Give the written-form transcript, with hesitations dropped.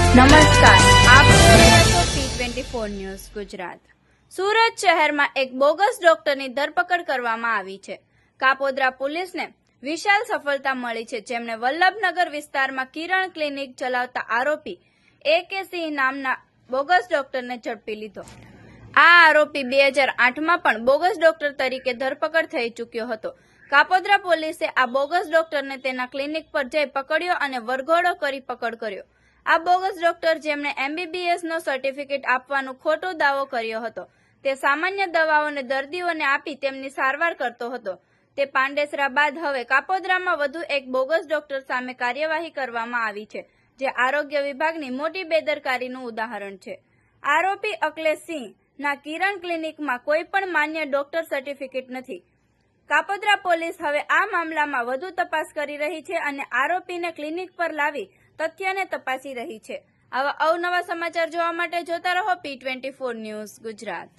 નમસ્કાર, આપ જોઈ રહ્યા છો P24 ન્યૂઝ ગુજરાત। સુરત શહેરમાં એક બોગસ ડોક્ટરની ધરપકડ કરવામાં આવી છે। કાપોદ્રા પોલીસને વિશાળ સફળતા મળી છે, જેમણે વલ્લભનગર વિસ્તારમાં કિરણ ક્લિનિક ચલાવતા આરોપી A.K. સિંહ નામના બોગસ ડોક્ટરને ઝડપી લીધો। આ આરોપી 2008માં પણ બોગસ ડોક્ટર તરીકે ધરપકડ થઈ ચૂક્યો હતો। કાપોદ્રા પોલીસે આ બોગસ ડોક્ટરને તેના ક્લિનિક પર જઈ પકડ્યો અને વરઘોડો કરી પકડ કર્યો। આ બોગસ ડોક્ટર, જેમણે MBBS નો સર્ટિફિકેટ આપવાનો ખોટો દાવો કર્યો હતો, તે સામાન્ય દવાઓને દર્દીઓને આપી તેમની સારવાર કરતો હતો। તે પાંડેસરા બાદ હવે કાપોદ્રામાં વધુ એક બોગસ ડોક્ટર સામે કાર્યવાહી કરવામાં આવી છે, જે આરોગ્ય વિભાગની મોટી બેદરકારીનું ઉદાહરણ છે। આરોપી અખિલેશ સિંહ ના કિરણ ક્લિનિકમાં કોઈ પણ માન્ય ડોક્ટર સર્ટિફિકેટ નથી। કાપોદ્રા પોલીસ હવે આ મામલામાં વધુ તપાસ કરી રહી છે અને આરોપીને ક્લિનિક પર લાવી તથ્યને તપાસી રહી છે। આવા અવનવા સમાચાર જોવા માટે જોતા રહો P24 ન્યૂઝ ગુજરાત।